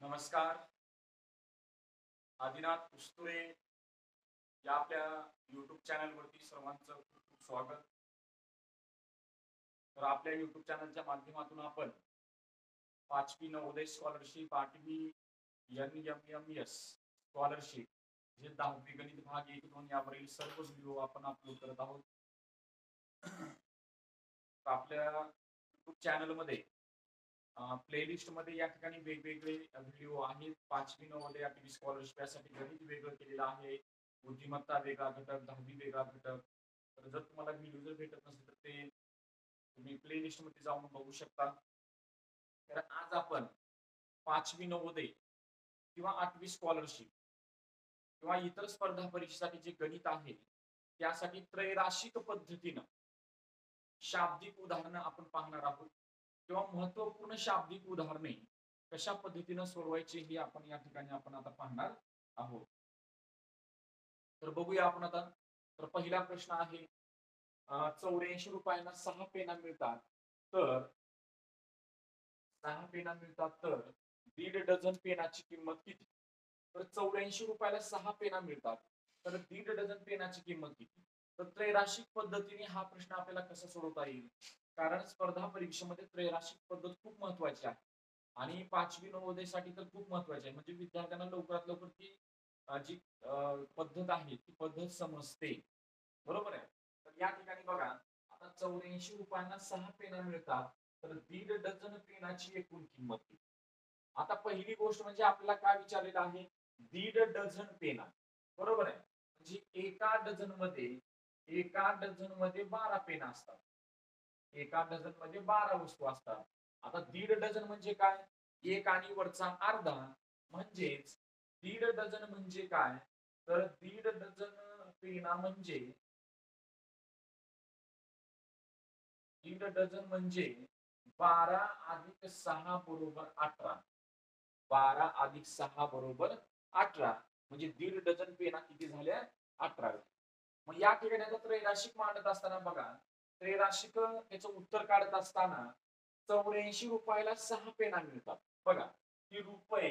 नमस्कार. आदिनाथ उस्तुरे या आपल्या युट्यूब चॅनलवरती सर्वांचं खूप खूप स्वागत. तर आपल्या युट्यूब चॅनलच्या माध्यमातून आपण 5वी नवोदय स्कॉलरशिप, 8वी NMMS स्कॉलरशिप, जे 10वी गणित भाग 1-2 यावरील सर्व व्हिडिओ आपण अपलोड करत आहोत. तर आपल्या युट्यूब चॅनलमध्ये प्लेलिस्ट मध्ये या ठिकाणी वेगवेगळे व्हिडिओ आहेत. 5वी नवोदय 8वी स्कॉलरशिप यासाठी गणित वेगळं केलेलं आहे, बुद्धिमत्ता वेगळा घटक, 10वी वेगळा घटक. तर जर तुम्हाला व्हिडिओ जर भेटत नसेल तर ते तुम्ही प्लेलिस्ट मध्ये जाऊन बघू शकता. तर आज आपण 5वी नवोदय किंवा 8वी स्कॉलरशिप किंवा इतर स्पर्धा परीक्षेसाठी जे गणित आहे त्यासाठी त्रैराशिक पद्धतीनं शाब्दिक उदाहरणं आपण पाहणार आहोत किंवा महत्वपूर्ण शाब्दिक उदाहरणे कशा पद्धतीने सोडवायची हे आपण या ठिकाणी आपण आता पाहणार आहोत. तर बघूया आपण आता. तर पहिला प्रश्न आहे, 84 रुपयांना 6 पेना मिळतात तर 6 पेना मिळतात तर 1.5 डझन पेनाची किंमत किती? तर 84 रुपयाला 6 पेना मिळतात तर 1.5 डझन पेनाची किंमत किती? तर त्रैराशिक पद्धतीने हा प्रश्न आपल्याला कसा सोडवता येईल? कारण स्पर्धा परीक्षेमध्ये त्रैराशिक पद्धत खूप महत्वाची आहे आणि 5वी नवोदयसाठी तर खूप महत्वाची आहे. म्हणजे विद्यार्थ्यांना लवकरात लवकर ती जी पद्धत आहे ती पद्धत समजते. बरोबर आहे. तर या ठिकाणी बघा, आता 84 रुपयांना 6 पेना मिळतात तर 1.5 डझन पेनाची एकूण किंमत किती? आता पहिली गोष्ट म्हणजे आपल्याला काय विचारलेलं आहे? 1.5 डझन पेना. बरोबर आहे. म्हणजे एका डझन मध्ये 12 पेना असतात. एका डझन मध्ये 12 वस्तू असतात. आता 1.5 डझन म्हणजे काय? एक आणि वरचा अर्धा म्हणजेच 1.5 डझन म्हणजे काय? तर 1.5 डझन पेना म्हणजे 1.5 डझन म्हणजे 12 अधिक 6 बरोबर 18. 12 अधिक 6 बरोबर 18 म्हणजे 1.5 डझन पेना किती झाल्या? 18. मग या ठिकाणी आता त्रैराशिक मांडत असताना बघा, त्रैराशिक याचं उत्तर काढत असताना 84 रुपयाला 6 पेना मिळतात. बघा, ही रुपये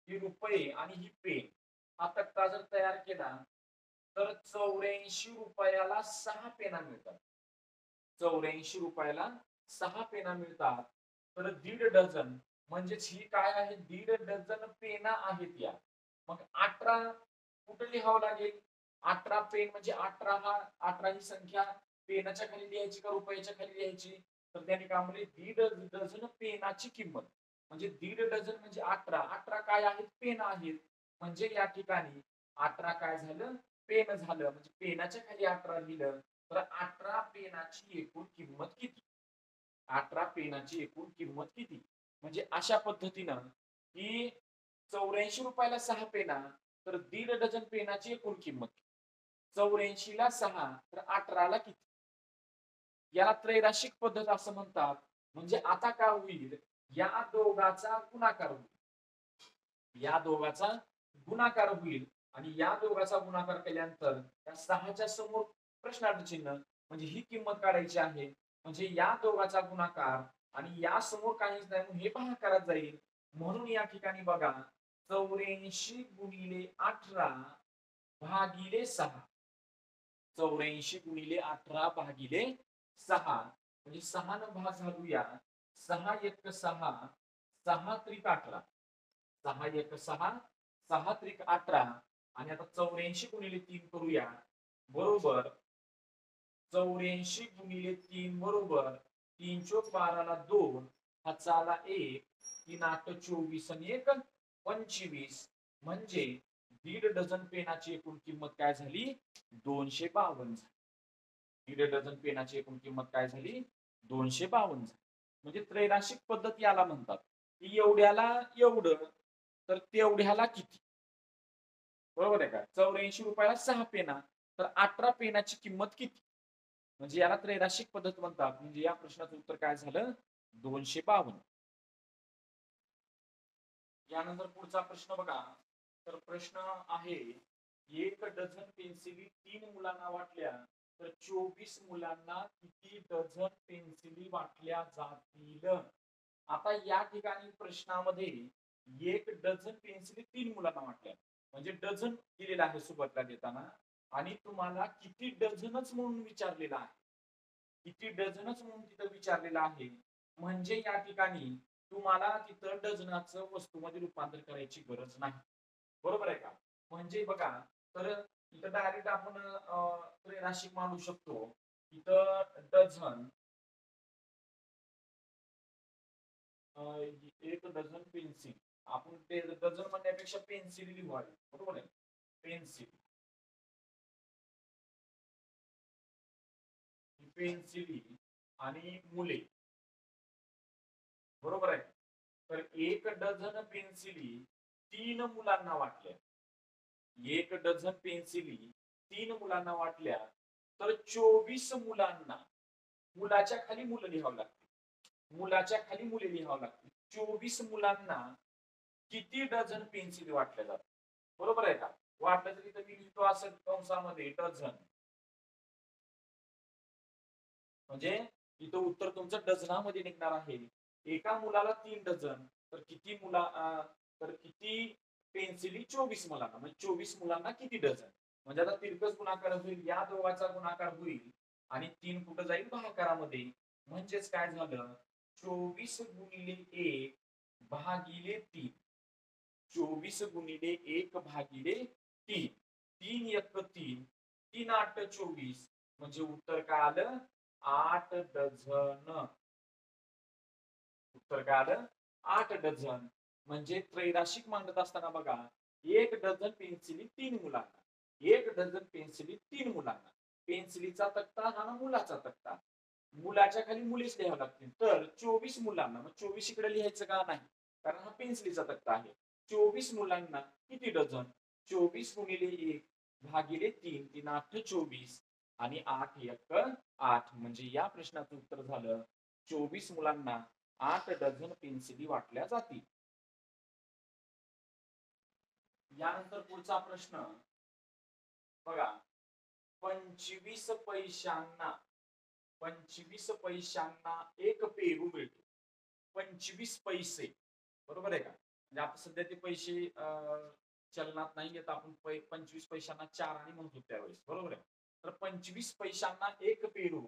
ही रुपये आणि ही पेन हा तक्ता जर तयार केला तर 84 रुपयाला 6 पेना मिळतात. 84 रुपयाला 6 पेना मिळतात तर 1.5 डझन म्हणजेच ही काय आहे? 1.5 डझन पेना आहेत या. मग 18 कुठे लिहावं लागेल? 18 पेन म्हणजे 18 ही संख्या पेनाच्या खाली लिहायची का रुपयाच्या खाली लिहायची? तर त्या ठिकाणी 1.5 डझन पेनाची किंमत म्हणजे 1.5 डझन म्हणजे 18 काय आहेत? पेन आहेत. म्हणजे या ठिकाणी 18 काय झालं? पेन झालं. म्हणजे पेनाच्या खाली 18 लिहिलं तर 18 पेनाची एकूण किंमत किती? 18 पेनाची एकूण किंमत किती? म्हणजे अशा पद्धतीनं की 84 रुपयाला 6 पेना तर 1.5 डझन पेनाची एकूण किंमत. 84 ला 6 तर 18 ला किती? याला त्रैराशिक पद्धत असं म्हणतात. म्हणजे आता काय होईल? या दोघाचा गुणाकार होईल. या दोघाचा गुणाकार होईल आणि या दोघाचा गुणाकार केल्यानंतर या 6च्या समोर प्रश्नार्थ चिन्ह म्हणजे ही किंमत काढायची आहे. म्हणजे या दोघाचा गुणाकार आणि या समोर काहीच नाही म्हणून हे भागाकारात जाईल. म्हणून या ठिकाणी बघा, 84 गुणिले 18 भागिले 6. 84 गुणिले 18 भागिले 6 म्हणजे 6 न भाग घालूया. 6 1 6 6 त्रिक 18. 6 1 6 6 त्रिक 18 आणि आता 84 गुणिले 3 करूया. बरोबर 84 गुणिले 3 बरोबर 3 चोक 12 ला 2 हाताला 1 3 8 24 आणि 1 25 म्हणजे 1.5 डझन पेनाची एकूण किंमत काय झाली? 252 झाली. 1.5 डझन पेनाची एकूण किंमत काय झाली? 252 झाली. म्हणजे त्रैराशिक पद्धत याला म्हणतात की एवढ्याला एवढं तर तेवढ्याला किती? बरोबर आहे का? 84 रुपयाला 6 पेना तर 18 पेनाची किंमत किती? म्हणजे याला त्रैराशिक पद्धत म्हणतात. म्हणजे या प्रश्नाचं उत्तर काय झालं? 252. यानंतर पुढचा प्रश्न बघा. तर प्रश्न आहे, 1 डझन पेन्सिली 3 मुलांना वाटल्या तर 24 मुलांना किती डझन पेन्सिली वाटल्या जातील? आता या ठिकाणी प्रश्नामध्ये 1 डझन पेन्सिली 3 मुलांना वाटल्या. म्हणजे डझन दिलेला आहे सुरुवातीला देताना आणि तुम्हाला किती डझनच म्हणून विचारलेलं आहे. किती डझनच म्हणून तिथं विचारलेलं आहे. म्हणजे या ठिकाणी तुम्हाला तिथं डझनाचं वस्तूमध्ये रूपांतर करायची गरज नाही. बरोबर आहे का? म्हणजे बघा, तर इथं डायरेक्ट आपण त्रैराशिक मांडू शकतो. इथं डझन 1 डझन पेन्सिल. आपण ते डझन म्हणण्यापेक्षा पेन्सिल लिहूया. बरोबर आहे? पेन्सिल. पेन्सिली आणि मुले. बरोबर आहे? तर 1 डझन पेन्सिली 3 मुलांना वाटल्या. 1 डझन पेन्सिली 3 मुलांना वाटल्या, तर 24 मुलांना, मुलाच्या खाली मुलं लिहावं लागतील. मुलाच्या खाली मुले लिहावं लागतील. 24 मुलांना किती डझन पेन्सिली वाटल्या जातात? बरोबर आहे का? वाटलं तरी तर मी लिहितो असं कंसामध्ये डझन. म्हणजे इथं उत्तर तुमचं डझनामध्ये निघणार आहे. एका मुलाला 3 डझन, तर किती पेन्सिली 24 मुलांना, म्हणजे 24 मुलांना किती डझन. म्हणजे आता तिरकस गुणाकार होईल, या दोघांचा गुणाकार होईल आणि 3 कुठं जाईल भागाकारामध्ये. म्हणजेच काय झालं, 24 गुणिले 1 भागिले 3. 24 गुणिले 1 भागिले 3. 3 1 3, 3 8 24. म्हणजे उत्तर काय आलं, 8 डझन. उत्तर काय आलं, 8 डझन. म्हणजे त्रैराशिक मांडत असताना बघा, 1 डझन पेन्सिली 3 मुलांना, 1 डझन पेन्सिली 3 मुलांना. पेन्सिलीचा तक्ता हा ना मुलाचा तक्ता. मुलाच्या खाली मुलीच लिहावं लागतील. तर 24 मुलांना, मग 24 इकडे लिहायचं का नाही, कारण हा पेन्सिलीचा तक्ता आहे. 24 मुलांना किती डझन? 24 गुणिले 1 भागिले 3, 3 8 24 आणि 8 1 8. म्हणजे या प्रश्नाचं उत्तर झालं, 24 मुलांना 8 डझन पेन्सिली वाटल्या जातील. यानंतर पुढचा प्रश्न बघा, 25 पैशांना 25 पैशांना एक पेरू मिळतो. 25 पैसे. बरोबर आहे का? म्हणजे आता सध्या ते पैसे चलनात नाही आहेत. आपण 25 पैशांना 4 आणि म्हणतो त्यावेळेस. बरोबर आहे? तर 25 पैशांना एक पेरू,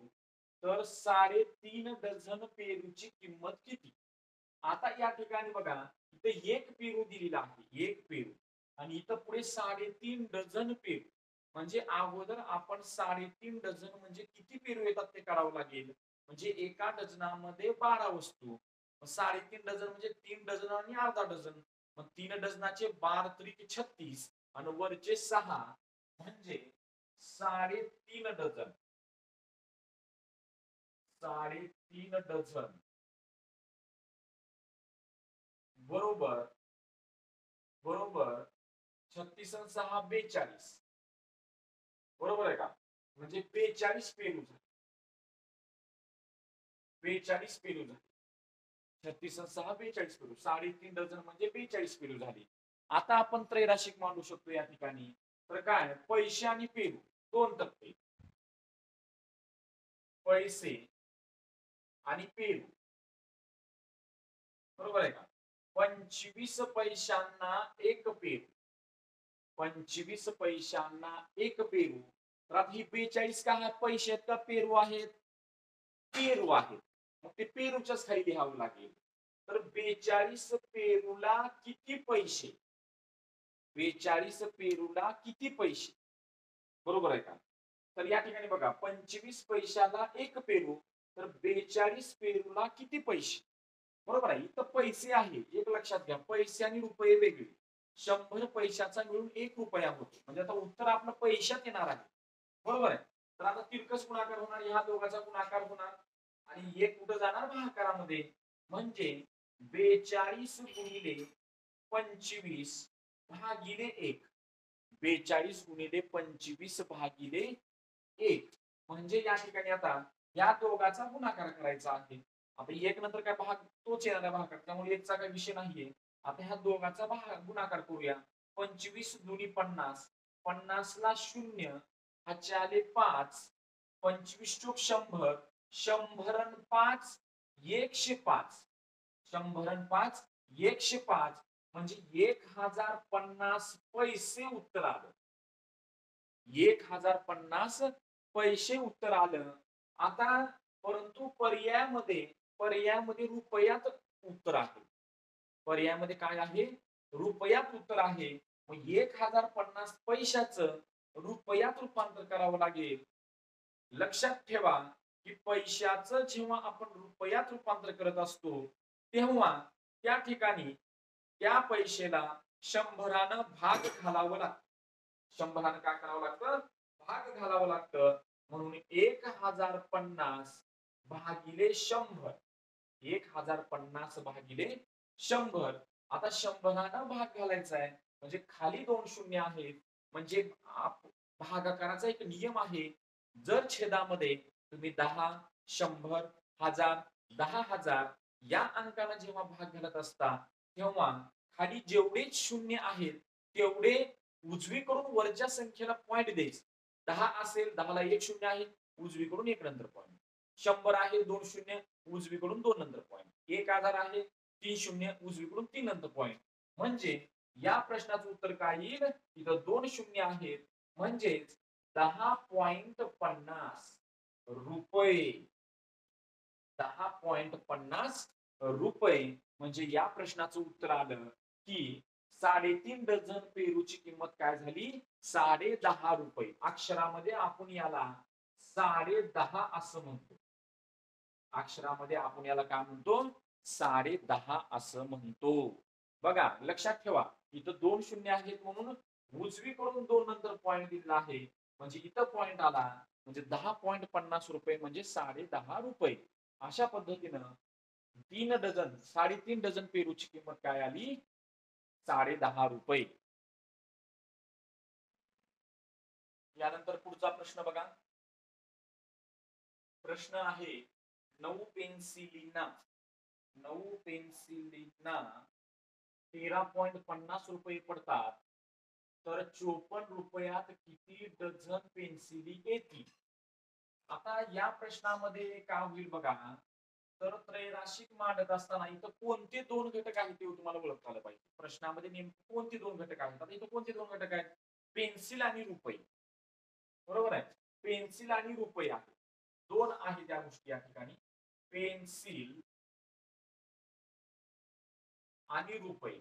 तर 3.5 डझन पेरूची किंमत किती? आता या ठिकाणी बघा, इथे एक पेरू दिलेला आहे. एक पेरू. आणि इथं पुढे 3.5 डझन पेरू. म्हणजे अगोदर आपण 3.5 डझन म्हणजे किती पेरू येतात ते काढावं लागेल. म्हणजे एका डझनामध्ये 12 वस्तू. 3.5 डझन म्हणजे 3 डझन आणि अर्धा डझन. मग 3 डझनाचे 12 त्रिक 36 आणि वरचे 6 म्हणजे 3.5 डझन. 3.5 डझन बरोबर बरोबर 36 आणि 6 42. बरोबर आहे का? म्हणजे 42 पेरू झाले. 42 पेरू झाले. 36 आणि 6 42 पेरू. 3.5 डझन म्हणजे 42 पेरू झाली. आता आपण त्रैराशिक मांडू शकतो या ठिकाणी. तर काय, पैसे आणि पेरू दोन तक्ते. पैसे आणि पेरू. बरोबर आहे का? 25 पैशांना एक पेरू. 25 पैशांना एक पेरू. तर आता ही 42 काय आहेत, पैसे आहेत का पेरू आहेत? पेरू आहेत. मग ते पेरूच्याच खाली लिहावं लागेल. तर 42 पेरूला किती पैसे? 42 पेरूला किती पैसे? बरोबर आहे का? तर या ठिकाणी बघा, 25 पैशाला एक पेरू, तर 42 पेरूला किती पैसे? बरोबर आहे. इथं पैसे आहे. एक लक्षात घ्या, पैसे आणि रुपये वेगळे. 100 पैशाचा मिळून 1 रुपया होतो. म्हणजे आता उत्तर आपलं पैशात येणार आहे. बरोबर आहे. तर आता तिरकस गुणाकार होणार, ह्या दोघांचा गुणाकार होणार आणि एक कुठं जाणार भागाकारामध्ये. म्हणजे 42 गुणिले 25 भागिले 1. 42 गुणिले 25 भागिले 1. म्हणजे या ठिकाणी आता या दोघांचा गुणाकार करायचा आहे. आता एक नंतर काय भाग तोच येणार आहे भागाकार, त्यामुळे एकचा काही विषय नाहीये. आता ह्या दोघांचा गुणाकार करूया. 25 दुनी 50, 50 ला 0, हातचे आले 5, 25 चोक 100, 100 आणि 5 105. 100 आणि 5 105 म्हणजे 1050 पैसे उत्तर आलं. 1050 पैसे उत्तर आलं. आता परंतु पर्यायामध्ये रुपयात उत्तर आहे. पर्यायामध्ये काय आहे? रुपयात उत्तर आहे. मग 1050 पैशाचं रुपयात रूपांतर करावं लागेल. लक्षात ठेवा की पैशाचं जेव्हा आपण रुपयात रूपांतर करत असतो तेव्हा त्या ठिकाणी त्या पैशाला 100 भाग घालावं लागतं. 100 काय करावं लागतं? भाग घालावं लागतं. म्हणून 1050 भागिले 100. 1050 भागिले 100. आता 100 भाग घालायचा आहे. म्हणजे खाली 2 शून्य आहेत. म्हणजे भागाकाराचा एक नियम आहे. जर छेदामध्ये तुम्ही 10, 100, 1000, 10,000 या अंकाला जेव्हा भाग घालत असता, तेव्हा खाली जेवढे शून्य आहेत, तेवढे उजवीकडून वरच्या संख्येला पॉइंट द्यायचे. 10 असेल, 10ला 1 शून्य आहे, उजवीकडून 1 नंतर पॉइंट. 100 आहे, 2 शून्य, उजवीकडून 2 नंतर पॉइंट. 1000 आहे, 3 शून्य, उजवीकडून 3 नंतर पॉइंट. म्हणजे या प्रश्नाचं उत्तर काय येईल? इथं 2 शून्य आहेत. म्हणजेच 10.50 रुपये. 10.50 रुपये म्हणजे या प्रश्नाचं उत्तर आलं की 3.5 डझन पेरूची किंमत काय झाली? 10.5 रुपये. अक्षरामध्ये आपण याला 10.5 असं म्हणतो. अक्षरामध्ये आपण याला काय म्हणतो? 10.5 असं म्हणतो. बघा लक्षात ठेवा, इथं 2 शून्य आहेत म्हणून उजवीकडून 2 नंतर पॉइंट दिलेला आहे. म्हणजे इथं पॉइंट आला म्हणजे 10.50 रुपये म्हणजे 10.5 रुपये. अशा पद्धतीनं 3 डझन 3.5 डझन पेरूची किंमत काय आली? 10.5 रुपये. यानंतर पुढचा प्रश्न बघा. प्रश्न आहे 9 पेन्सिलीना 13.50 रुपये पडतात. तर 54 रुपयात किती डझन पेन्सिली येतील? आता या प्रश्नामध्ये काय होईल बघा, तर त्रैराशिक मांडत असताना इथं कोणते 2 घटक आहेत ते तुम्हाला ओळखता आलं पाहिजे. प्रश्नामध्ये नेमके कोणते 2 घटक आहेत? आता इथं कोणते 2 घटक आहेत? पेन्सिल आणि रुपये. बरोबर आहे? पेन्सिल आणि रुपये आहे. 2 आहेत त्या गोष्टी या ठिकाणी. पेन्सिल आणि रुपये.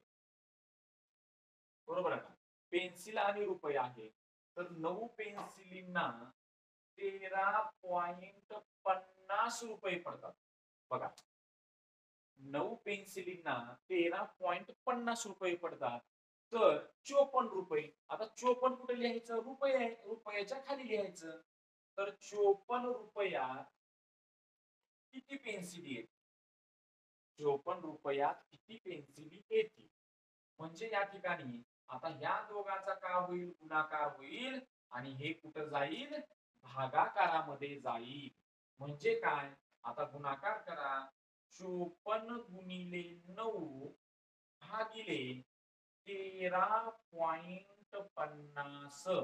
बरोबर आहे ना? पेन्सिल आणि रुपये आहे. तर 9 पेन्सिलींना 13.50 रुपये पडतात. बघा 9 पेन्सिलींना 13.50 रुपये पडतात. तर 54 रुपये. आता 54 कुठे लिहायचं? रुपये आहे. रुपयाच्या खाली लिहायचं. तर 54 रुपयात किती पेन्सिली आहेत? 54 रुपयात किती पेन्सिली येतील? म्हणजे या ठिकाणी आता ह्या दोघांचा काय होईल? गुणाकार होईल आणि हे कुठं जाईल? भागाकारामध्ये जाईल. म्हणजे काय? आता गुणाकार करा. 54 गुणिले 9 भागिले 13.50.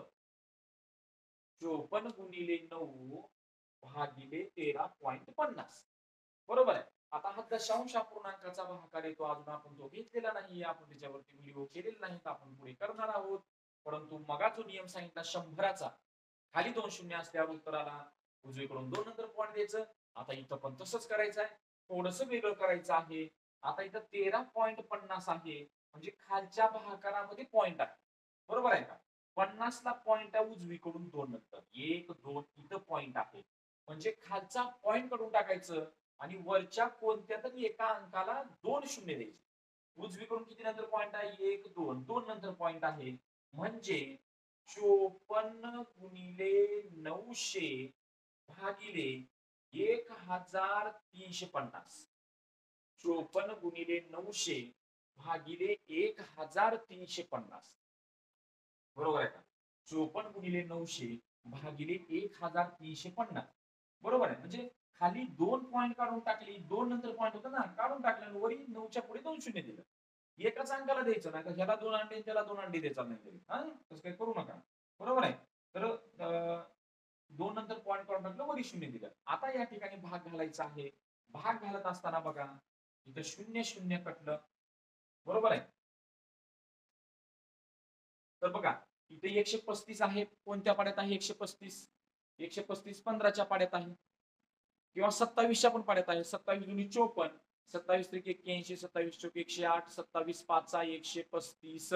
54 गुणिले 9 भागिले 13.50. बरोबर आहे. आता हा दशांश अपूर्णांकाचा भागाकार येतो. अजून आपण तो घेतलेला नाही. आपण त्याच्यावरती व्हिडिओ केलेले नाहीत. आपण पुढे करणार आहोत. परंतु मगा जो नियम सांगितला 100चा खाली 2 शून्य असल्यावर उत्तराला उजवीकडून 2 नंतर पॉइंट द्यायचं. आता इथं पण तसंच करायचं आहे. थोडंसं वेगळं करायचं आहे. आता इथं 13.50 आहे. म्हणजे खालच्या भागाकारामध्ये पॉइंट आहे. बरोबर आहे का? 50 ला पॉइंट आहे उजवीकडून 2 नंतर. 1, 2 इथं पॉइंट आहे. म्हणजे खालचा पॉइंट काढून टाकायचं आणि वरच्या कोणत्या तरी एका अंकाला 2 शून्य द्यायचे. उजवीकडून किती नंतर पॉइंट आहे? 1, 2. 2 नंतर पॉइंट आहे. म्हणजे 54 गुणिले 900 भागिले 1350. 54 गुणिले 900 भागिले 1350. बरोबर आहे का? 54 गुणिले 900 भागिले 1350. बरोबर आहे. म्हणजे खाली 2 पॉइंट काढून टाकली. 2 नंतर पॉइंट होता ना, काढून टाकलं वरी 9च्या पुढे 2 शून्य दिलं. एकाच अंकाला द्यायचं नाही. तर ह्याला 2 अंडे त्याला 2 अंडे द्यायचा नाही. हा तसं काही करू नका. बरोबर आहे. तर 2 नंतर पॉइंट काढून टाकलं वरी शून्य दिलं. आता या ठिकाणी भाग घालायचा आहे. भाग घालत असताना बघा इथं 0 0 कटलं, बरोबर आहे. तर बघा इथे 135 आहे, कोणत्या पाड्यात आहे 135? 135 15च्या पाड्यात आहे किंवा 27च्या पण पाड्यात आहे. 27 दुनी 54, 27 त्रिक 81, 27 चौक 108, 27 पाचा 135,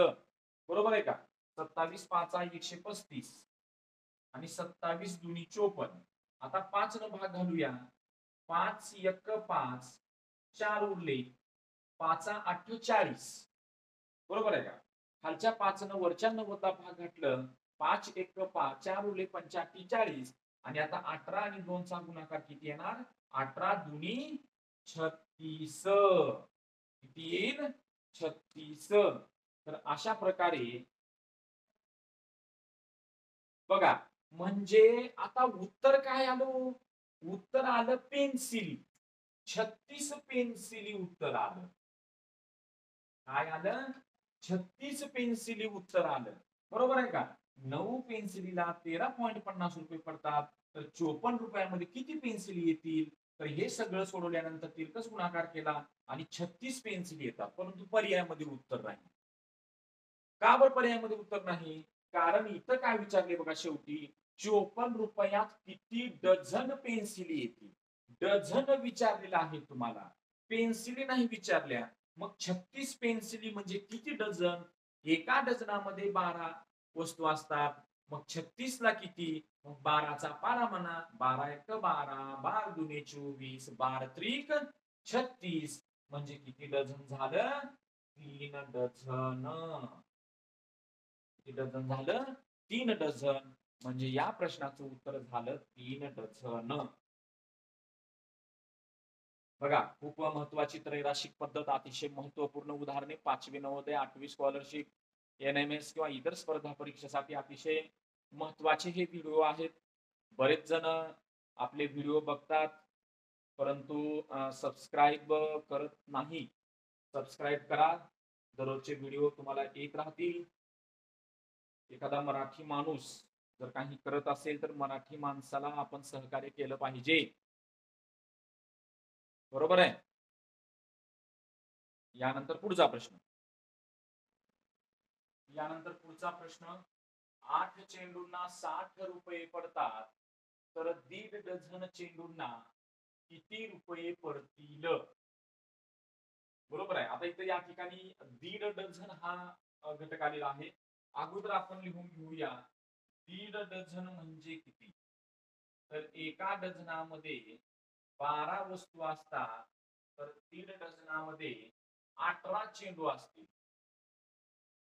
बरोबर आहे का? 27 पाचा 135 आणि 27 दुनी 54. आता 5 न भाग घालूया. 5 1 5, 4 उरले, 5 8 40, बरोबर आहे का? खालच्या 5 न वरच्या 90ला भाग घातलं. 5 1 5, 4 उरले, 5 8 40 आणि आता 18 आणि 2 चा गुणाकार किती येणार? 18 दुनी 36. किती येईल? 36. तर अशा प्रकारे बघा, म्हणजे आता उत्तर काय आलं? उत्तर आलं पेन्सिली. 36 पेन्सिली उत्तर आलं. काय आलं? 36 पेन्सिली उत्तर आलं. बरोबर आहे का? 9 पेन्सिलीला 13.50 रुपये पडतात. तर 54 रुपयामध्ये किती पेन्सिली येतील? तर हे सगळं सोडवल्यानंतर तिरकस गुणाकार केला आणि 36 पेन्सिली येतात. परंतु पर्यायामध्ये उत्तर नाही. का बरं पर्यायामध्ये उत्तर नाही? कारण इथं काय विचारले बघा शेवटी, 54 रुपयात किती डझन पेन्सिली येतील? डझन विचारलेला आहे तुम्हाला, पेन्सिली नाही विचारल्या. मग 36 पेन्सिली म्हणजे किती डझन? एका डझनामध्ये 12 वस्तू असतात. मग 36 ला किती? मग 12चा पाढा म्हणा. 12 एक 12, 12 दुने 24, 12 त्रिक 36 म्हणजे किती डझन झालं? 3 डझन. किती डझन झालं? 3 डझन. म्हणजे या प्रश्नाचं उत्तर झालं 3 डझन. बघा, खूप महत्वाची त्रैराशिक पद्धत, अतिशय महत्वपूर्ण उदाहरणे, 5वी नवोदय, 8वी स्कॉलरशिप, एनएमएस किंवा इतर स्पर्धा परीक्षेसाठी अतिशय महत्वाचे हे व्हिडिओ आहेत. बरेच जण आपले व्हिडिओ बघतात, परंतु सबस्क्राईब करत नाही. सबस्क्राईब करा, दररोजचे व्हिडिओ तुम्हाला येत राहतील. एखादा मराठी माणूस जर काही करत असेल तर मराठी माणसाला आपण सहकार्य केलं पाहिजे. बरोबर आहे. यानंतर पुढचा प्रश्न. यानंतर पुढचा प्रश्न, 8 चेंडूंना 60 रुपये पडतात, तर 1.5 डझन चेंडूंना किती रुपये पडतील? बरोबर आहे. आता इथे या ठिकाणी 1.5 डझन हा घटक आलेला आहे. अगोदर आपण लिहून घेऊया, 1.5 डझन म्हणजे किती? तर एका डझनामध्ये 12 वस्तू असतात, तर 1.5 डझनामध्ये 18 चेंडू असतील.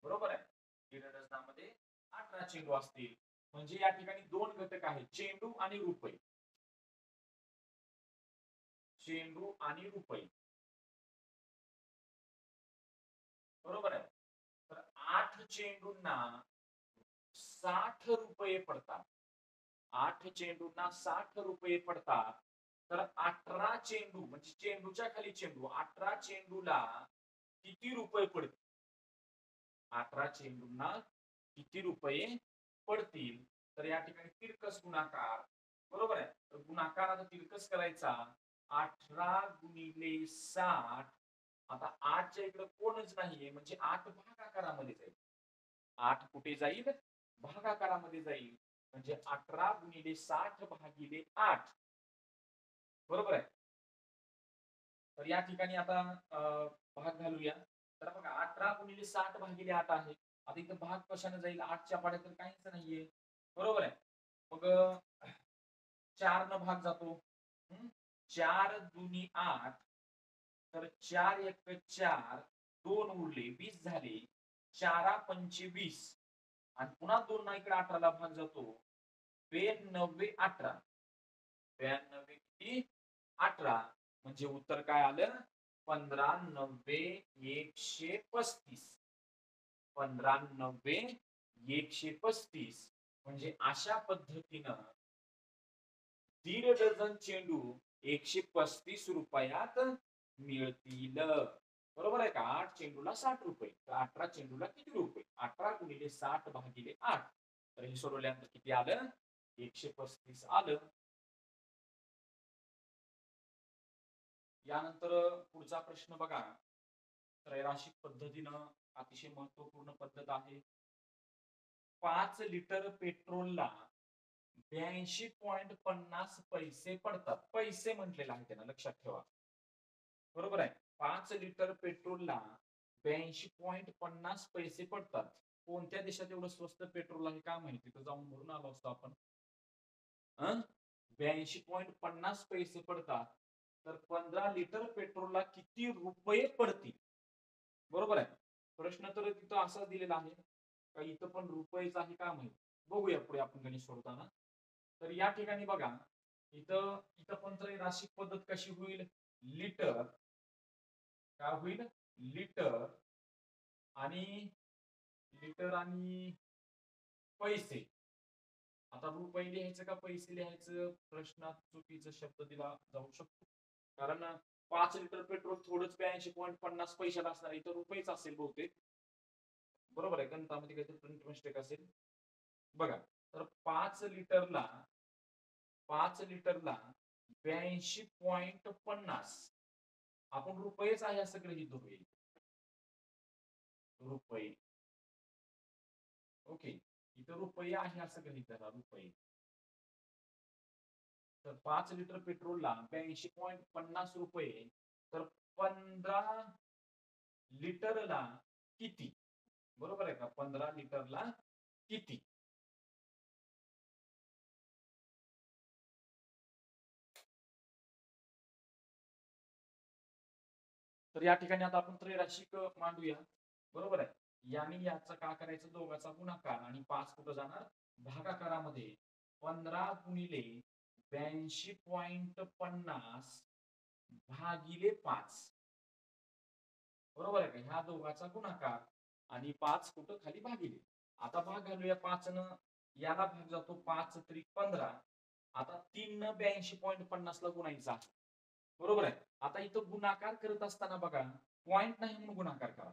बरोबर आहे. 1.5 डझनामध्ये 18 चेंडू असतील. म्हणजे या ठिकाणी 2 घटक आहेत, चेंडू आणि रुपये. चेंडू आणि रुपये. बरोबर आहे. तर 8 चेंडूंना 60 रुपये पडतात. 8 चेंडूंना 60 रुपये पडतात. तर 18 चेंडू म्हणजे चेंडूच्या खाली चेंडू, 18 चेंडूला किती रुपये पडतील? 18 चेंडूंना किती रुपये पडतील? तर या ठिकाणी तिरकस गुणाकार, बरोबर आहे. तर गुणाकार आता तिरकस करायचा. 18 गुणिले 60. आता 8च्या इकडे कोणच नाहीये, म्हणजे 8 भागाकारामध्ये जाईल. 8 कुठे जाईल? भागाकारामध्ये जाईल. म्हणजे 18 गुणिले 60 भागिले 8. बरोबर आहे. तर या ठिकाणी आता भाग घालूया. तर बघा, 18 गुणिले 60 भागिले 8 आहे. आता इथं भाग कशाने जाईल? 8च्या पाड्यात तर काहीच नाहीये. बरोबर आहे. मग 4 न भाग जातो. 4 दुनी 8, तर 4 1 4, 2 उरले, 20 झाले. 4 25 आणि पुन्हा 2 ना इकडे 18 ला भाग जातो. 92 18. 92 किती? 18. म्हणजे उत्तर काय आलं? 15 90 135. 15 90 135. म्हणजे अशा पद्धतीनं 1.5 डझन चेंडू 135 रुपयात मिळतील. बरोबर आहे का? 8 चेंडूला 60 रुपये. तर 18 चेंडूला किती रुपये? 18 गुणिले 60 भागिले 8. तर हे सोडवल्यानंतर किती आलं? 135 आलं. यानंतर पुढचा प्रश्न बघा. त्रैराशिक पद्धतीनं अतिशय महत्वपूर्ण पद्धत आहे. 5 लिटर पेट्रोलला 82.50 पैसे पडतात. पैसे म्हटलेलं आहे त्यानं, लक्षात ठेवा. बरोबर आहे. 5 लिटर पेट्रोलला 82.50 पैसे पडतात. कोणत्या देशात एवढं स्वस्त पेट्रोल आहे काय माहिती? तिथं जाऊन भरून आलो असतो आपण. 82.50 पैसे पडतात. तर 15 लिटर पेट्रोलला किती रुपये पडतील? बरोबर आहे. प्रश्न तर तिथं असा दिलेला आहे का इथं पण रुपयेच आहे का माहिती? बघूया पुढे आपण गणित सोडवताना. तर या ठिकाणी बघा, इथं इथं पण त्रैराशिक पद्धत कशी होईल? लिटर काय होईल? लिटर आणि लिटर आणि पैसे. आता रुपये लिहायचं का पैसे लिहायचं? प्रश्नात चुकीचा शब्द दिला जाऊ शकतो. कारण 5 लिटर पेट्रोल थोडंच 82.50 पैशाला असणार, इथं रुपयेच असेल बहुतेक. बरोबर आहे. गणितामध्ये काहीतरी प्रिंट मिस्टेक असेल. बघा, तर 5 लिटरला 82.50 आपण रुपयेच आहे असं गृहीत धरूया. रुपये. ओके. इथं रुपये आहे असं गृहीत धरा, रुपये. तर 5 लिटर पेट्रोलला 82.50 रुपये. तर 15 लिटरला किती? बरोबर आहे का? 15 लिटरला किती? तर या ठिकाणी आता आपण त्रैराशिक मांडूया. बरोबर आहे. याने याचा काय करायचं? दोघाचा गुणाकार आणि 5 कुठं जाणार? भागाकारामध्ये. 15 गुणिले 82.50 भागिले 5. बरोबर आहे का? ह्या दोघाचा गुणाकार आणि 5 कुठं खाली भागिले. आता भाग घालूया 5 न याला भाग जातो 5 त्रिक 15. आता 3 न 82.50 ला गुणायचा. बरोबर आहे. आता इथं गुणाकार करत असताना बघा, पॉइंट नाही म्हणून गुणाकार करा.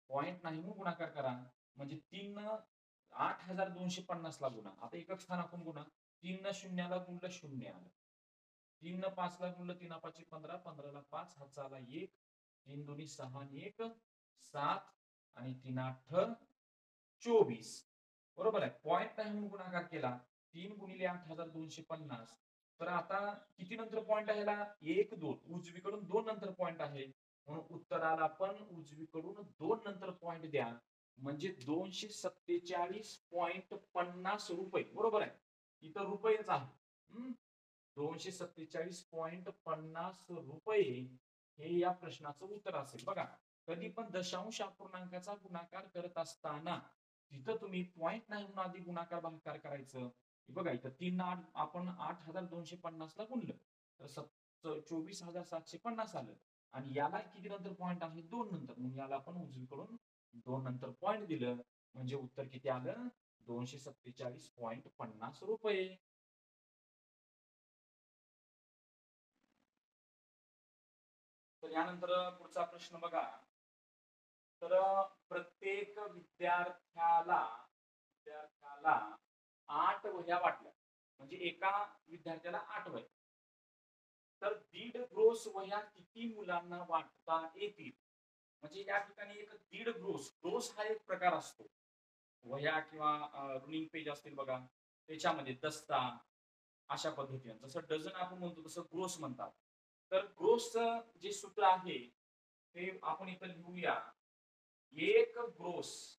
पॉइंट नाही म्हणून गुणाकार करा. म्हणजे 3 न 8250 ला गुणा. आता एकक स्थानातून गुणा. 3 न शून्याला गुणलं 0 आलं. 3 न 5 ला गुणलं 3 5 15, 15 ला 5 हातचा आला 1, 3 दोन्ही 6 आणि 1 7 आणि 3 8 24. बरोबर आहे. पॉइंट नाही म्हणून गुणाकार केला. 3 गुणिले 8250. तर आता किती नंतर पॉइंट आहे ह्याला? 1 2. उजवीकडून 2 नंतर पॉइंट आहे. म्हणून उत्तराला पण उजवीकडून 2 नंतर पॉइंट द्या. म्हणजे 247.50 रुपये. बरोबर आहे. इथं रुपयेच आहे. 247.50 रुपये हे या प्रश्नाचं उत्तर असेल. बघा, कधी पण दशांश अपूर्णांकाचा गुणाकार करत असताना तिथं तुम्ही पॉइंट नाही म्हणून आधी गुणाकार भागाकार करायचं. बघा इथं 3 आपण 8250 ला गुणलं तर 24,750 आलं. आणि याला किती नंतर पॉइंट आहे? 2 नंतर. म्हणून याला आपण उजवीकडून 2 नंतर पॉइंट दिलं. म्हणजे उत्तर किती आलं? 247.50 रुपये. तर यानंतर पुढचा प्रश्न बघा. तर प्रत्येक विद्यार्थ्याला 8 वह्या वाटल्या. म्हणजे एका विद्यार्थ्याला 8 वह्या. तर 1.5 ग्रोस वह्या किती मुलांना वाटता येतील? म्हणजे या ठिकाणी एक 1.5 ग्रोस. ग्रोस हा एक प्रकार असतो. वह्या किंवा रुलिंग पेज असतील बघा. त्याच्यामध्ये दस्ता अशा पद्धतीने. जसं डझन आपण म्हणतो तसं ग्रोस म्हणतात. तर ग्रोसचं जे सूत्र आहे ते आपण इथं लिहूया. 1 ग्रोस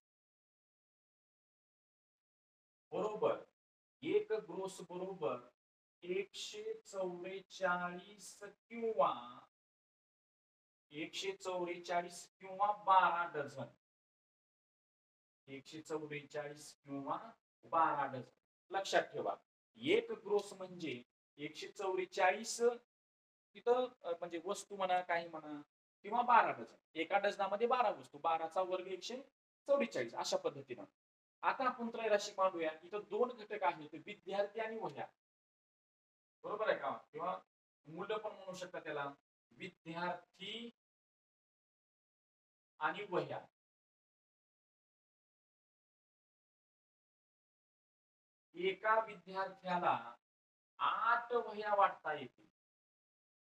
बरोबर 1 ग्रोस बरोबर 144 किंवा 144 किंवा 12 डझन. 144 किंवा 12 डझन. लक्षात ठेवा. 1 ग्रोस म्हणजे 144 तिथं म्हणजे वस्तू म्हणा, काही म्हणा किंवा 12 डझन. एका डझनामध्ये 12 वस्तू. 12चा वर्ग 144 अशा पद्धतीनं. आता आपण त्रैराशिक मांडूया. इथं 2 घटक आहेत, विद्यार्थी आणि वह्या. बरोबर आहे का? किंवा मुलं पण म्हणू शकता त्याला. विद्यार्थी आणि वह्या. एका विद्यार्थ्याला 8 वह्या वाटता येतील.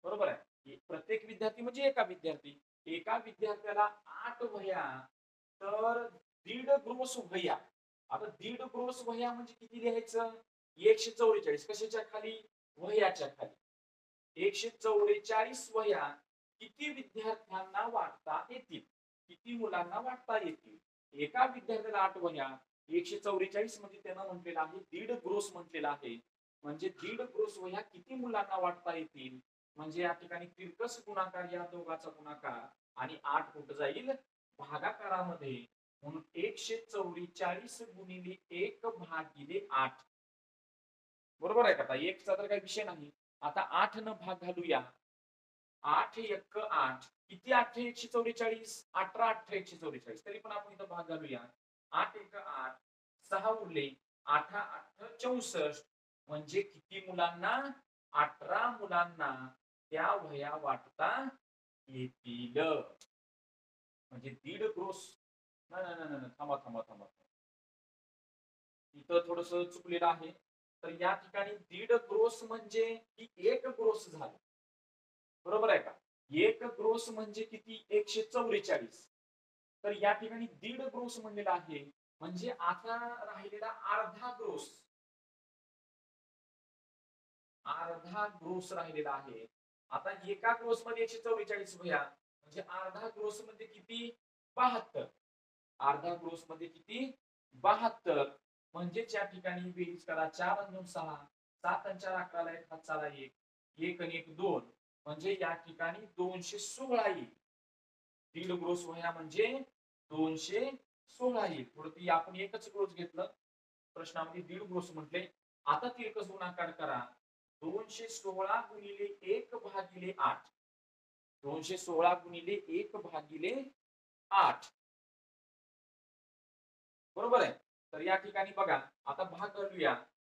बरोबर आहे. प्रत्येक विद्यार्थी म्हणजे एका विद्यार्थी. एका विद्यार्थ्याला 8 वह्या, तर 1.5 ग्रोस वह्या. आता 1.5 ग्रोस वह्या म्हणजे किती लिहायचं? 144. कशाच्या खाली? वह्याच्या खाली. 144 वह्या किती विद्यार्थ्यांना वाटता येतील? किती मुलांना वाटता येतील? एका विद्यार्थ्याला 8 वह्या, 144 म्हणजे त्यानं म्हटलेलं आहे 1.5 ग्रोस म्हटलेलं आहे. म्हणजे 1.5 ग्रोस वह्या किती मुलांना वाटता येतील? म्हणजे या ठिकाणी तिरकस गुणाकार, या दोघाचा गुणाकार, आणि 8 कुठं जाईल? भागाकारामध्ये. म्हणून 144 गुणिले 1 भागिले 8. बरोबर आहे का? आता 1 चा तर काही विषय नाही. आता 8 न भाग घालूया. 8 1 8. किती 8 144? 18 8 144. तरी पण आपण इथं भाग घालूया. 8 1 8. 6 उरले. 8 8 64. म्हणजे किती मुलांना? 18 मुलांना त्या वह्या वाटता येतील. म्हणजे 1.5 ग्रोस. नाही नाही नाही नाही, थांबा थांबा थांबा. इथं थोडस चुकलेलं आहे. तर या ठिकाणी 1.5 ग्रोस म्हणजे की 1 ग्रोस झालं. बरोबर आहे का? 1 ग्रोस म्हणजे किती? 144. तर या ठिकाणी 1.5 ग्रोस म्हणलेला आहे. म्हणजे आता राहिलेला अर्धा ग्रोस. अर्धा ग्रोस राहिलेला आहे. आता एका ग्रोस मध्ये 144 वह्या, म्हणजे अर्धा ग्रोस मध्ये किती? 72. अर्धा ग्रोस मध्ये किती? 72. म्हणजेच या ठिकाणी बेरीज करा. 4 आणि 2 6, 7 आणि 4 11, 1 हातचा 1, 1 आणि 1 2. म्हणजे या ठिकाणी 216 येईल. 1.5 ग्रोस वह्या म्हणजे 216 येईल. थोडं ती आपण एकच ग्रोस घेतलं, प्रश्नामध्ये 1.5 ग्रोस म्हटले. आता तिरकस गुणाकार करा. 216 गुणिले 1 भागिले 8. 216 गुणिले 1 भागिले 8. बरोबर आहे. तर या ठिकाणी बघा, आता भाग करूया.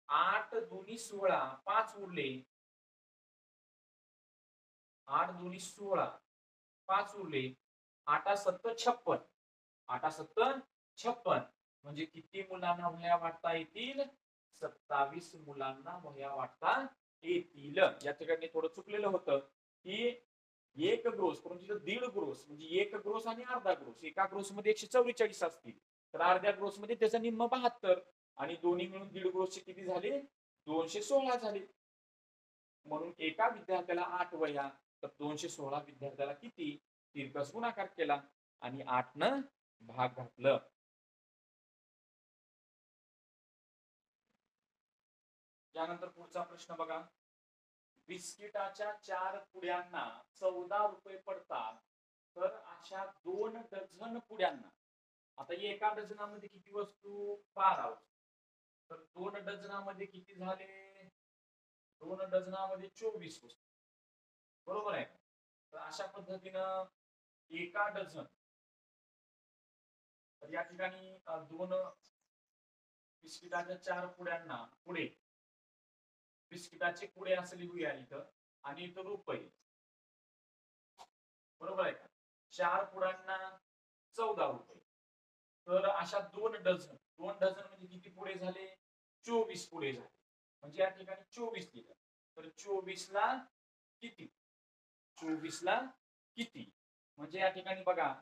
8 दुनी 16, 5 उरले. 8 दुनी 16, 5 उरले. 8 7 56. 8 7 56. म्हणजे किती मुलांना वह्या वाटता येतील? 27 मुलांना वह्या वाटता येतील. या ठिकाणी थोडं चुकलेलं होतं की 1 ग्रोस, परंतु तिथं 1.5 ग्रोस म्हणजे 1 ग्रोस आणि अर्धा ग्रोस. एका ग्रोस मध्ये 144 असतील, तर अर्ध्या ग्रोस मध्ये त्याचा निम्म 72. आणि दोन्ही मिळून 1.5 ग्रोसचे किती झाले? 216 झाले. म्हणून एका विद्यार्थ्याला 8 वह्या, तर 216 विद्यार्थ्याला किती? तिरकस गुणाकार केला आणि 8 न भाग घातलं. त्यानंतर पुढचा प्रश्न बघा. बिस्किटाच्या 4 पुड्यांना 14 रुपये पडतात, तर अशा 2 डझन पुड्यांना, आता एका डझनामध्ये किती वस्तू? 12 वस्तू. तर 2 डझनामध्ये किती झाले? 2 डझनामध्ये 24 वस्तू. बरोबर आहे. तर अशा पद्धतीनं एका डझन, तर या ठिकाणी 2 बिस्किटाच्या 4 पुड्यांना, पुढे बिस्किटाचे पुढे असं लिहूया इथं, आणि इथं रुपये. बरोबर आहे का? 4 पुड्यांना 14 रुपये. तर अशा 2 डझन, 2 डझन म्हणजे किती पुढे झाले? 24 पुढे झाले. म्हणजे या ठिकाणी 24 लिहिलं. तर 24 ला किती? 24 ला किती? म्हणजे या ठिकाणी बघा,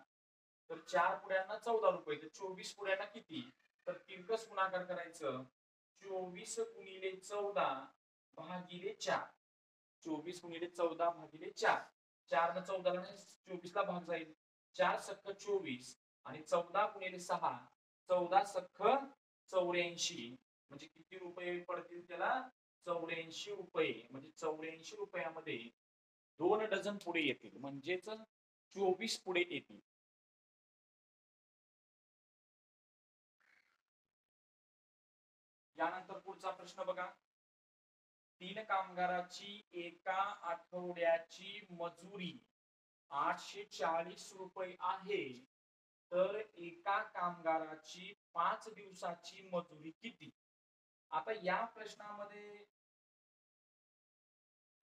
तर 4 पुड्यांना 14 रुपये, तर 24 पुड्यांना किती? तर तिरकस गुणाकार करायचं. 24 गुणिले 14 भागिले 4. 24 गुणिले 14 भागिले 4. 4 न 14 ला 24 ला भाग जाईल. 4 सख्ख 24 आणि 14 गुणिले 6, 14 सख्ख 84. म्हणजे किती रुपये पडतील त्याला? 84 रुपये. म्हणजे 84 रुपयामध्ये 2 डझन पुढे येतील, म्हणजेच 24 पुढे येतील. यानंतर पुढचा प्रश्न बघा. 3 कामगाराची एका आठवड्याची मजुरी 840 रुपये आहे, तर एका कामगाराची 5 दिवसाची मजुरी किती? आता या प्रश्नामध्ये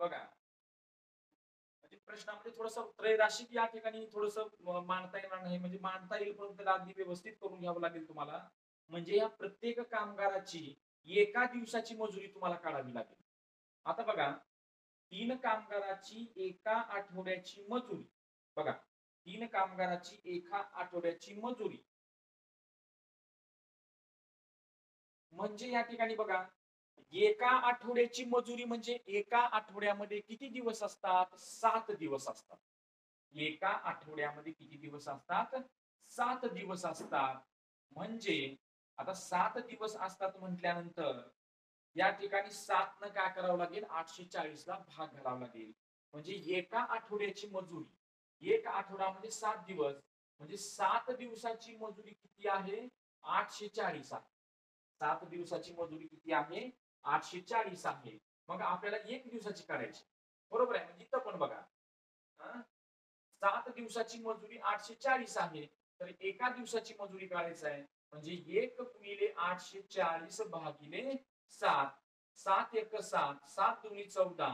बघा, म्हणजे प्रश्नामध्ये थोडस त्रैराशिक या ठिकाणी थोडस मांडता येणार नाही. म्हणजे मांडता येईल, पण त्याला अगदी व्यवस्थित करून घ्यावं लागेल तुम्हाला. म्हणजे या प्रत्येक कामगाराची एका दिवसाची मजुरी तुम्हाला काढावी लागेल. आता बघा, तीन कामगाराची एका आठवड्याची मजुरी बघा, तीन कामगाराची एका आठवड्याची मजुरी म्हणजे या ठिकाणी बघा, एका आठवड्याची मजुरी म्हणजे एका आठवड्यामध्ये किती दिवस असतात? 7 दिवस असतात. एका आठवड्यामध्ये किती दिवस असतात? 7 दिवस असतात. म्हणजे आता 7 दिवस असतात म्हटल्यानंतर या ठिकाणी 7 न काय करावं लागेल? 840 ला भाग घालावा लागेल. म्हणजे एका आठवड्याची मजुरी, एक आठवडा म्हणजे 7 दिवस, म्हणजे 7 दिवसाची मजुरी किती आहे? 840 आहे. 7 दिवसाची मजुरी किती आहे? 840 आहे. मग आपल्याला 1 दिवसाची काढायची. बरोबर आहे? म्हणजे इथं पण बघा. हां, 7 दिवसाची मजुरी 840 आहे. तर एका दिवसाची मजुरी काढायची आहे. म्हणजे 1 गुणिले 840 भागिले 7. 7 एक 7, 7 दुनी 14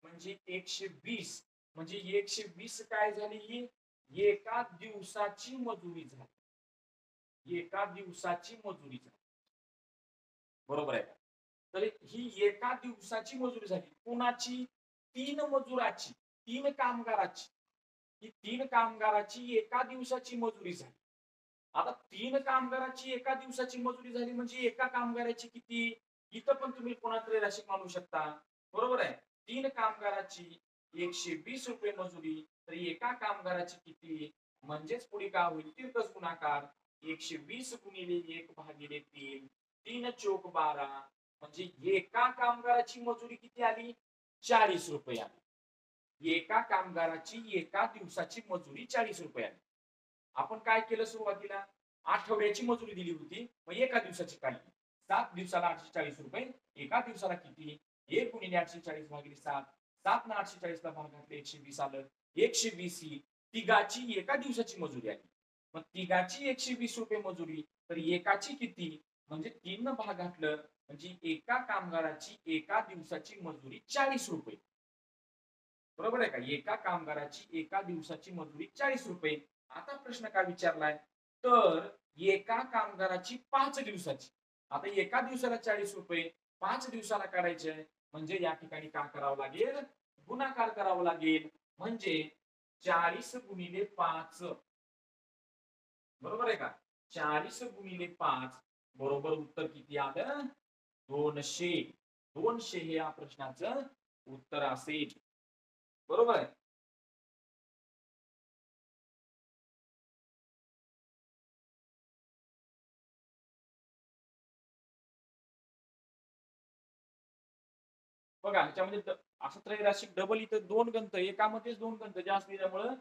म्हणजे 120. म्हणजे 120 काय झाली ही? एका दिवसाची मजुरी झाली. एका दिवसाची मजुरी झाली. बरोबर आहे का? तर ही एका दिवसाची मजुरी झाली. कुणाची? 3 मजुराची, 3 कामगाराची. ही 3 कामगाराची एका दिवसाची मजुरी झाली. आता 3 कामगाराची एका दिवसाची मजुरी झाली म्हणजे एका कामगाराची किती? इथं पण तुम्ही पुन्हा त्रैराशिक मांडू शकता. बरोबर आहे? 3 कामगाराची 120 रुपये मजुरी, तर एका कामगाराची किती? म्हणजेच पुढे काय होईल? तिरकस गुणाकार. 120 गुणिले 1 भागिले 3. 3 चोक 12 म्हणजे एका कामगाराची मजुरी किती आली? 40 रुपये आली. एका कामगाराची एका दिवसाची मजुरी 40 रुपये आली. आपण काय केलं सुरुवातीला? आठवड्याची मजुरी दिली होती, मग एका दिवसाची काढली. 7 दिवसाला 840 रुपये. एका दिवसाला किती? 1 गुणिले 840 भागिले 7. 7 ना 840 ला भाग घातले 120 आलं. 120 ही तिघाची एका दिवसाची मजुरी आली. मग तिघाची 120 रुपये मजुरी, तर एकाची किती? म्हणजे 3 न भाग घातलं म्हणजे एका कामगाराची एका दिवसाची मजुरी 40 रुपये. बरोबर आहे का? एका कामगाराची एका दिवसाची मजुरी 40 रुपये. आता प्रश्न काय विचारलाय? तर एका कामगाराची 5 दिवसाची. आता एका दिवसाला 40 रुपये, 5 दिवसाला काढायचे आहे. म्हणजे या ठिकाणी काय करावं लागेल? गुणाकार करावा लागेल. म्हणजे 40 गुणिले 5 बरोबर आहे का? 40 गुणिले 5 बरोबर उत्तर किती आलं? 200. 200 हे या प्रश्नाचं उत्तर असेल. बरोबर आहे? बघा ह्याच्यामध्ये असं त्रैराशिक डबल इथं 2 गणितं एकामध्येच 2 गणितं जास्त दिल्यामुळं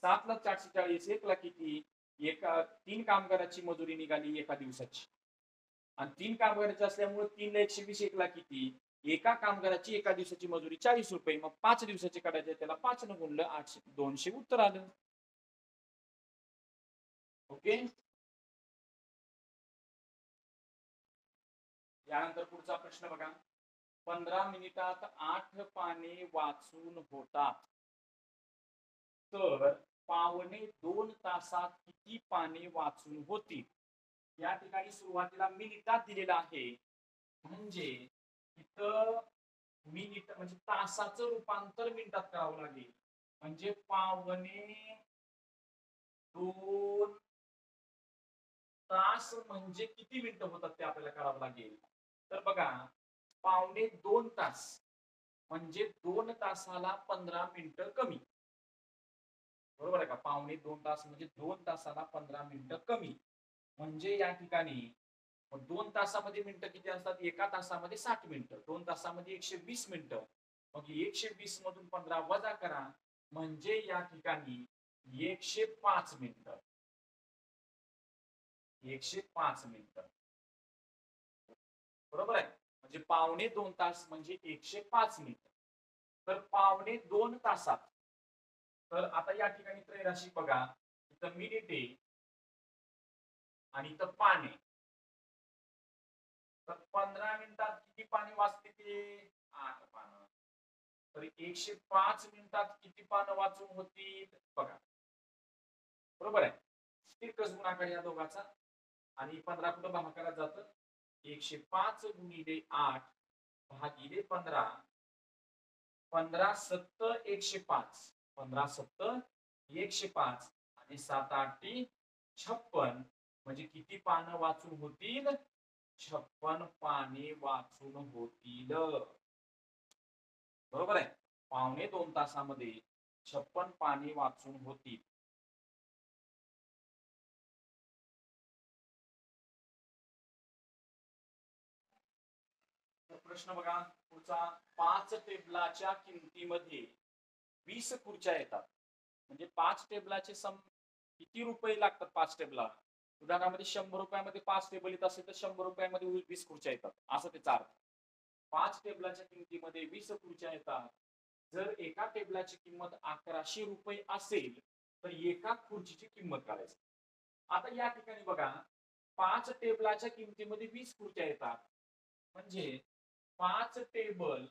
7 ला 440 1 ला किती? एका 3 कामगाराची मजुरी निघाली एका दिवसाची. आणि 3 कामगाराची असल्यामुळे 3 ला 120 1 ला किती? एका कामगाराची एका दिवसाची मजुरी 40 रुपये. मग 5 दिवसाची काढायचे त्याला 5 न गुणलं 800 200 उत्तर आलं. ओके. यानंतर पुढचा प्रश्न बघा. 15 मिनिटात 8 पाने वाचून होतात. तर पावणे 2 तासात किती पाने वाचून होतील? या ठिकाणी सुरुवातीला मिनिटात दिलेलं आहे. म्हणजे इथं मिनिट म्हणजे तासाचं रूपांतर मिनिटात करावं लागेल. म्हणजे पावणे 2 तास म्हणजे किती मिनिटं होतात ते आपल्याला करावं लागेल. तर बघा, पावणे 2 तास म्हणजे 2 तासाला 15 मिनिटं कमी. बरोबर आहे का? पावणे 2 तास म्हणजे 2 तासाला 15 मिनिटं कमी. म्हणजे या ठिकाणी मग 2 तासामध्ये मिनिटं किती असतात? एका तासामध्ये 60 मिनिटं. 2 तासामध्ये 120 मिनिटं. मग 120 मधून 15 वजा करा. म्हणजे या ठिकाणी 105 मिनिटं. 105 मिनिटं. बरोबर आहे? म्हणजे पावणे 2 तास म्हणजे 105 मिनिटं. तर पावणे 2 तासात. तर आता या ठिकाणी त्रैराशिक बघा. इथं मिनिटे आणि इथं पाने. तर 15 मिनिटात किती पाने वाचते ते? 8 पानं. तर 105 मिनिटात किती पानं वाचून होतील? बघा. बरोबर आहे? तिरकस गुणाकार या दोघाचा आणि 15 कुठं भागाकारात जातं? 105 गुणिले 8 भागिले 15 15 7 105, 15 7 105 आणि 7 8 56, म्हणजे किती पानं वाचून होतील? 56 पाने वाचून होतील. बरोबर आहे. 1.25 तासामध्ये 56 पाने वाचून होतील. प्रश्न बघा पुढचा. 5 टेबलाच्या किमतीमध्ये 20 खुर्च्या येतात. म्हणजे 5 टेबलाचे किती रुपये लागतात? 5 टेबला उदाहरणामध्ये 100 रुपयामध्ये 5 टेबल येत असेल तर 100 रुपयामध्ये 20 खुर्च्या येतात, असं त्याचा अर्थ. 5 टेबलाच्या किमतीमध्ये 20 खुर्च्या येतात. जर एका टेबलाची किंमत 1100 रुपये असेल तर एका खुर्चीची किंमत काढायची. आता या ठिकाणी बघा 5 टेबलाच्या किमतीमध्ये 20 खुर्च्या येतात, म्हणजे 5 टेबल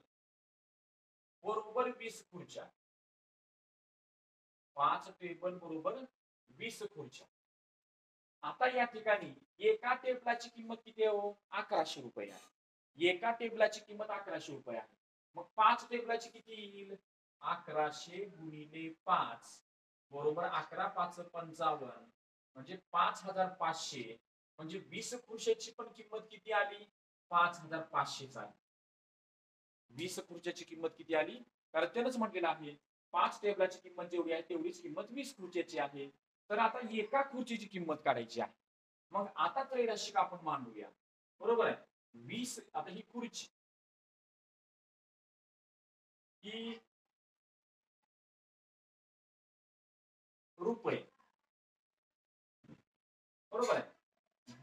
बरोबर 20 खुर्च्या. 5 टेबल बरोबर 20 खुर्च्या. आता या ठिकाणी एका टेबलाची किंमत किती आहे हो? 1100 रुपये आहे. एका टेबलाची किंमत 1100 रुपये आहे. मग 5 टेबलाची किती येईल? 1100 गुणिले 5 बरोबर 11 5 55, म्हणजे 5500. म्हणजे 20 खुर्च्याची पण किंमत किती आली? 5500 आली. 20 खुर्च्याची किंमत किती आली? कारण त्यानंच म्हटलेलं आहे 5 टेबलाची किंमत जेवढी आहे तेवढीच किंमत 20 खुर्च्याची आहे. तर आता एका खुर्चीची किंमत काढायची आहे. मग आता त्रैराशिक आपण मांडूया. बरोबर आहे. 20 आता ही खुर्ची ही रुपये, बरोबर आहे.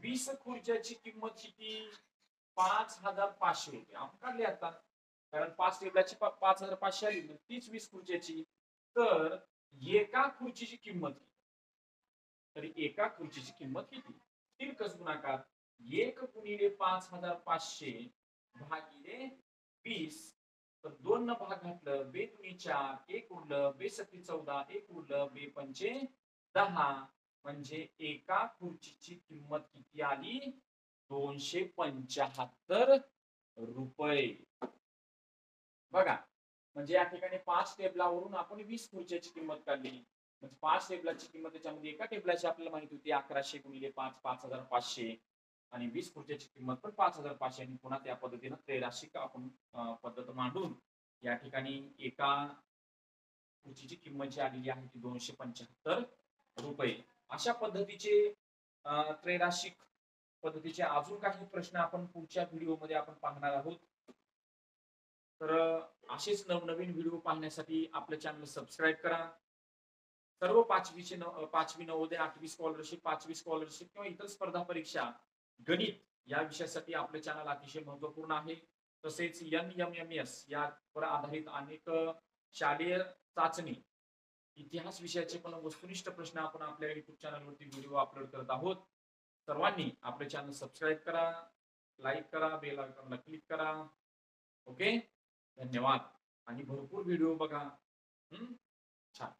20 खुर्च्याची किंमत किती? 5500 रुपये. आपण काढली आता, कारण 5 टेबलाची 5500 आली, तीच 20 खुर्च्याची. तर एका खुर्चीची किंमत किती? तर एका खुर्चीची किंमत किती? तिरकस गुणाकार 1 गुणिले 5500 भागिले 20. तर 2 न भाग घातलं, 2 दुनी 4, 1 उरलं, 2 सत्ती 14, 1 उरलं, 2 पंचे 10. म्हणजे एका खुर्चीची किंमत किती आली? 275 रुपये. बघा, म्हणजे या ठिकाणी 5 टेबलावरून आपण 20 खुर्च्याची किंमत काढली. म्हणजे 5 टेबलाची किंमत, त्याच्यामध्ये एका टेबलाची आपल्याला माहिती होती 1100 गुणिले 5 5500, आणि 20 खुर्च्याची किंमत पण 5500. आणि पुन्हा त्या पद्धतीनं त्रैराशिक आपण पद्धत मांडून या ठिकाणी एका खुर्चीची किंमत जी आलेली आहे ती 275 रुपये. अशा पद्धतीचे त्रैराशिक पद्धतीचे अजून काही प्रश्न आपण पुढच्या व्हिडिओमध्ये आपण पाहणार आहोत. तर असेच नवनवीन व्हिडिओ पाहण्यासाठी आपल्या चॅनल सबस्क्राईब करा. सर्व 5वी नवोदय 8वी स्कॉलरशिप 5वी स्कॉलरशिप किंवा इतर स्पर्धा परीक्षा गणित या विषयासाठी आपले चॅनल अतिशय महत्वपूर्ण आहे. तसेच NMMS यावर आधारित अनेक शालेय चाचणी इतिहास विषयाचे पण वस्तुनिष्ठ प्रश्न आपण आपल्या युट्यूब चॅनलवरती व्हिडिओ अपलोड करत आहोत. सर्वांनी आपले चॅनल सबस्क्राईब करा, लाईक करा, बेल आयकॉनला क्लिक करा. ओके, धन्यवाद. आणि भरपूर व्हिडिओ बघा. छान.